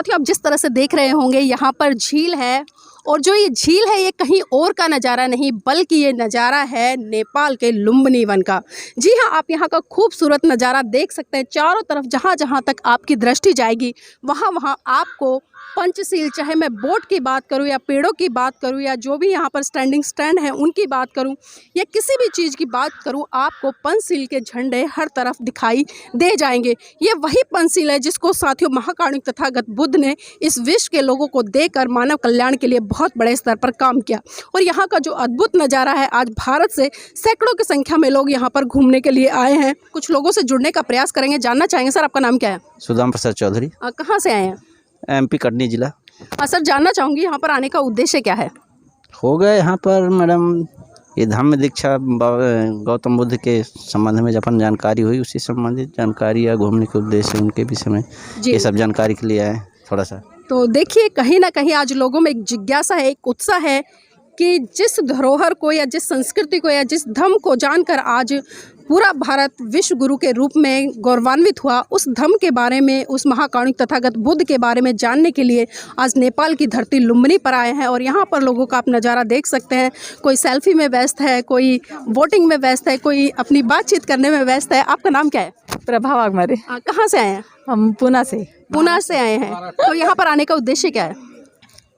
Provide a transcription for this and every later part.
साथियों, आप जिस तरह से देख रहे होंगे यहाँ पर झील है, और जो ये झील है ये कहीं और का नज़ारा नहीं बल्कि ये नज़ारा है नेपाल के लुम्बिनी वन का। जी हाँ, आप यहाँ का खूबसूरत नज़ारा देख सकते हैं। चारों तरफ जहाँ जहाँ तक आपकी दृष्टि जाएगी वहाँ वहाँ आपको पंचशील, चाहे मैं बोट की बात करूँ या पेड़ों की बात करूँ या जो भी यहाँ पर स्टैंडिंग स्टैंड है उनकी बात करूँ या किसी भी चीज़ की बात करूँ, आपको पंचशील के झंडे हर तरफ दिखाई दे जाएंगे। ये वही पंचशील है जिसको साथियों महाकारुणिक तथागत बुद्ध ने इस विश्व के लोगों को देकर मानव कल्याण के लिए बहुत बड़े स्तर पर काम किया। और यहाँ का जो अद्भुत नज़ारा है, आज भारत से सैकड़ों की संख्या में लोग यहाँ पर घूमने के लिए आए हैं। कुछ लोगों से जुड़ने का प्रयास करेंगे, जानना चाहेंगे। सर, आपका नाम क्या है? सुदाम प्रसाद चौधरी। कहाँ से आए हैं? एमपी कटनी जिला। सर, जानना चाहूँगी यहाँ पर आने का उद्देश्य क्या है? हो गए यहाँ पर मैडम ये धाम में दीक्षा गौतम बुद्ध के संबंध में अपन जानकारी हुई, उसी संबंधित जानकारी या घूमने के उद्देश्य उनके विषय में ये सब जानकारी के लिए आए थोड़ा सा। तो देखिए, कहीं ना कहीं आज लोगों में एक जिज्ञासा है, एक उत्साह है कि जिस धरोहर को या जिस संस्कृति को या जिस धर्म को जानकर आज पूरा भारत विश्व गुरु के रूप में गौरवान्वित हुआ, उस धर्म के बारे में, उस महाकारुणिक तथागत बुद्ध के बारे में जानने के लिए आज नेपाल की धरती लुम्बिनी पर आए हैं। और यहाँ पर लोगों का आप नज़ारा देख सकते हैं। कोई सेल्फी में व्यस्त है, कोई वोटिंग में व्यस्त है, कोई अपनी बातचीत करने में व्यस्त है। आपका नाम क्या है? प्रभा वाघमारे। कहाँ से आए हैं? हम पूना से। पूना से आए हैं। तो यहाँ पर आने का उद्देश्य क्या है?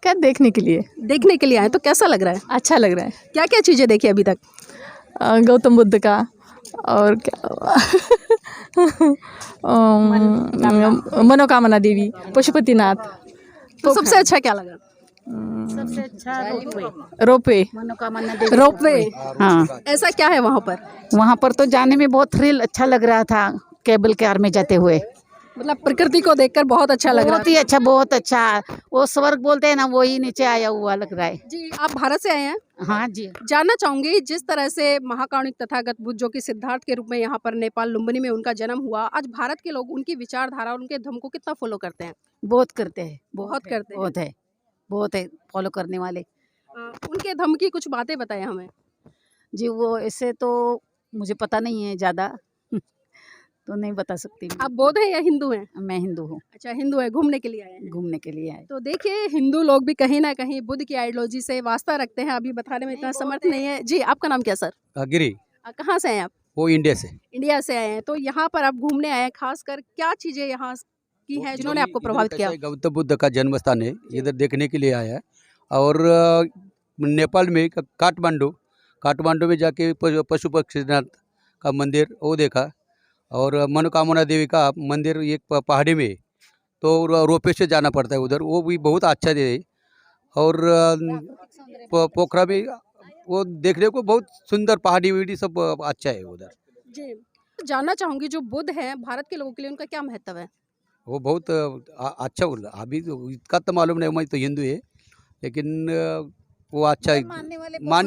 क्या देखने के लिए? देखने के लिए आए। तो कैसा लग रहा है? अच्छा लग रहा है। क्या क्या चीज़ें देखी अभी तक? गौतम बुद्ध का और क्या मनोकामना देवी, पशुपतिनाथ। तो सबसे अच्छा क्या लगा? सबसे अच्छा रोपवे। मनोकामना देवी रोपवे। हाँ, ऐसा क्या है वहाँ पर? वहाँ पर तो जाने में बहुत थ्रिल अच्छा लग रहा था, केबल कार में जाते हुए। मतलब प्रकृति को देखकर बहुत अच्छा लग रहा बहुत ही अच्छा, बहुत अच्छा। वो स्वर्ग बोलते हैं ना, वही नीचे आया हुआ लग रहा है। जी। आप भारत से आए हैं? हाँ जी। जानना चाहूंगी, जिस तरह से महाकारुणिक तथागत बुद्ध जो कि सिद्धार्थ के रूप में यहाँ पर नेपाल लुम्बिनी में उनका जन्म हुआ, आज भारत के लोग उनकी विचारधारा और उनके धर्म को कितना फॉलो करते हैं? बहुत करते हैं, बहुत करते हैं। बहुत है फॉलो करने वाले। उनके धर्म की कुछ बातें बताएं हमें। जी, वो ऐसे तो मुझे पता नहीं है ज़्यादा तो नहीं बता सकती। आप बौद्ध हैं या हिंदू हैं? मैं हिंदू हूँ। अच्छा, हिंदू है। घूमने के लिए आए हैं? घूमने के लिए आए। तो देखिए, हिंदू लोग भी कहीं ना कहीं बुद्ध की आइडियोलॉजी से वास्ता रखते हैं। अभी बताने में इतना समर्थ नहीं है। जी, आपका नाम क्या सर? गिरी। कहाँ से आए आप? वो इंडिया से। इंडिया से आए हैं। तो यहाँ पर आप घूमने आए हैं, खासकर क्या चीज़ें यहाँ की हैं जिन्होंने आपको प्रभावित किया? गौतम बुद्ध का जन्म स्थान है, इधर देखने के लिए आया है। और नेपाल में काठमांडू में जाके पशु पक्षीनाथ का मंदिर वो देखा, और मनोकामना देवी का मंदिर एक पहाड़ी में, तो रोपवे से जाना पड़ता है उधर, वो भी बहुत अच्छा है। और पोखरा में वो देखने को बहुत सुंदर पहाड़ी वहाड़ी सब अच्छा है उधर। जी। जानना चाहूँगी, जो बुद्ध हैं भारत के लोगों के लिए उनका क्या महत्व है? वो बहुत अच्छा बोला। अभी तो इसका तो मालूम नहीं, मैं तो हिंदू है, लेकिन वो अच्छा मानने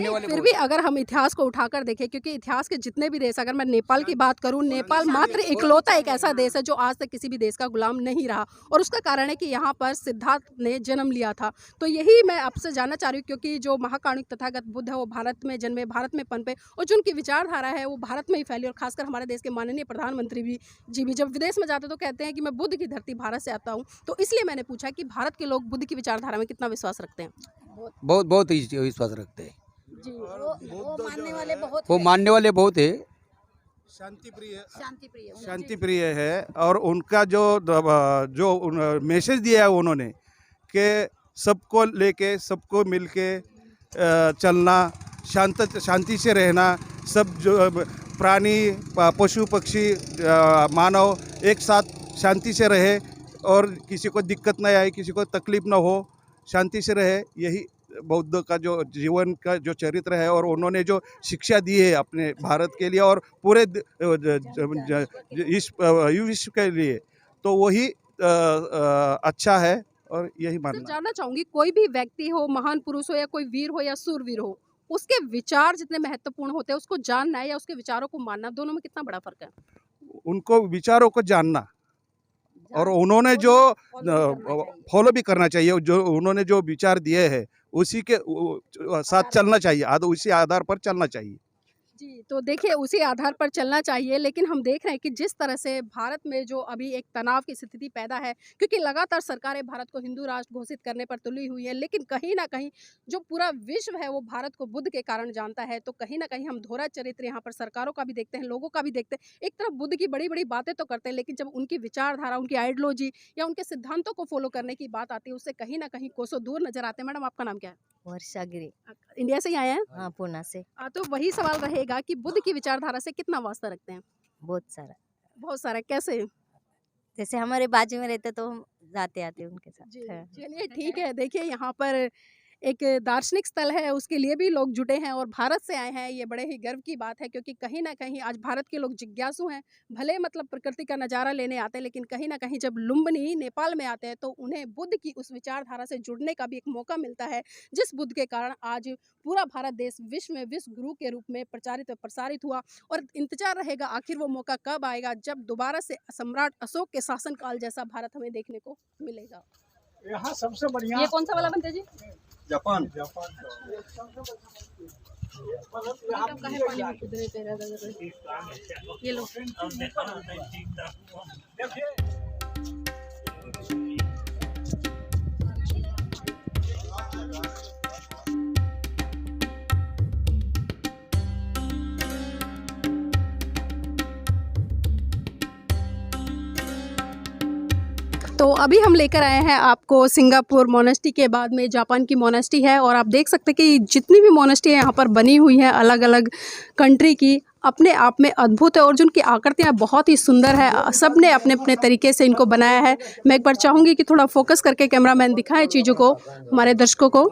वाले फिर भी अगर हम इतिहास को उठाकर देखें, क्योंकि इतिहास के जितने भी देश, अगर मैं नेपाल की बात करूं, नेपाल मात्र इकलौता एक ऐसा देश है जो आज तक किसी भी देश का गुलाम नहीं रहा। और उसका कारण है कि यहाँ पर सिद्धार्थ ने जन्म लिया था। तो यही मैं आपसे जानना चाह रही हूँ, क्योंकि जो महाकारुणिक तथागत बुद्ध है वो भारत में जन्मे, भारत में पनपे, और जो उनकी विचारधारा है वो भारत में ही फैली। और खासकर हमारे देश के माननीय प्रधानमंत्री भी जब विदेश में जाते तो कहते हैं कि मैं बुद्ध की धरती भारत से आता हूँ। तो इसलिए मैंने पूछा कि भारत के लोग बुद्ध की विचारधारा में कितना विश्वास रखते हैं? बहुत विश्वास रखते हैं जी। वो मानने वाले बहुत है। शांति प्रिय है। और उनका जो मैसेज दिया है उन्होंने कि सबको लेके, सबको मिलके चलना, शांति से रहना, सब जो प्राणी, पशु पक्षी, मानव एक साथ शांति से रहे और किसी को दिक्कत नहीं आए, किसी को तकलीफ ना हो, शांति से रहे। यही बौद्ध का जो जीवन का जो चरित्र है और उन्होंने जो शिक्षा दी है अपने भारत के लिए और पूरे इस विश्व के लिए, तो वही अच्छा है। और यही मानना जानना चाहूंगी, कोई भी व्यक्ति हो, महान पुरुष हो या कोई वीर हो या सूरवीर हो, उसके विचार जितने महत्वपूर्ण होते हैं उसको जानना है या उसके विचारों को मानना, दोनों में कितना बड़ा फर्क है? उनको विचारों को जानना और उन्होंने जो फॉलो भी करना चाहिए, जो उन्होंने जो विचार दिए हैं उसी के साथ चलना चाहिए, उसी आधार पर चलना चाहिए। जी, तो देखिए उसी आधार पर चलना चाहिए, लेकिन हम देख रहे हैं कि जिस तरह से भारत में जो अभी एक तनाव की स्थिति पैदा है, क्योंकि लगातार सरकारें भारत को हिंदू राष्ट्र घोषित करने पर तुली हुई है, लेकिन कहीं न कहीं जो पूरा विश्व है वो भारत को बुद्ध के कारण जानता है, तो कहीं न कहीं हम दोहरा चरित्र यहाँ पर सरकारों का भी देखते हैं, लोगों का भी देखते हैं। एक तरफ बुद्ध की बड़ी-बड़ी बातें तो करते हैं, लेकिन जब उनकी विचारधारा, उनकी आइडियोलॉजी या उनके सिद्धांतों को फॉलो करने की बात आती है, उससे कहीं न कहीं कोसों दूर नज़र आते हैं। मैडम आपका नाम क्या है? वर्षागिरी। इंडिया से ही आए हैं? हाँ, पूना से। तो वही सवाल रहेगा कि बुद्ध की विचारधारा से कितना वास्ता रखते हैं? बहुत सारा। बहुत सारा, कैसे? जैसे हमारे बाजू में रहते तो हम जाते आते उनके साथ। जी, हाँ। चलिए ठीक है। देखिए यहाँ पर एक दार्शनिक स्थल है, उसके लिए भी लोग जुटे हैं और भारत से आए हैं, ये बड़े ही गर्व की बात है, क्योंकि कहीं न कहीं आज भारत के लोग जिज्ञासु हैं। भले मतलब प्रकृति का नज़ारा लेने आते हैं, लेकिन कहीं न कहीं जब लुम्बिनी नेपाल में आते हैं, तो उन्हें बुद्ध की उस विचारधारा से जुड़ने का भी एक मौका मिलता है, जिस बुद्ध के कारण आज पूरा भारत देश विश्व में विश्व गुरु के रूप में प्रचारित और प्रसारित हुआ। और इंतज़ार रहेगा आखिर वो मौका कब आएगा, जब दोबारा से सम्राट अशोक के शासनकाल जैसा भारत हमें देखने को मिलेगा। यहाँ सबसे बढ़िया ये कौन सा वाला बनता है जी? जापान। ये लो। तो अभी हम लेकर आए हैं आपको सिंगापुर मोनेस्ट्री के बाद में जापान की मोनेस्ट्री है, और आप देख सकते हैं कि जितनी भी मोनेस्ट्री यहाँ पर बनी हुई हैं अलग अलग कंट्री की, अपने आप में अद्भुत है और जिनकी आकृतियाँ बहुत ही सुंदर है। सब ने अपने अपने तरीके से इनको बनाया है। मैं एक बार चाहूँगी कि थोड़ा फोकस करके कैमरामैन दिखाएं चीज़ों को हमारे दर्शकों को।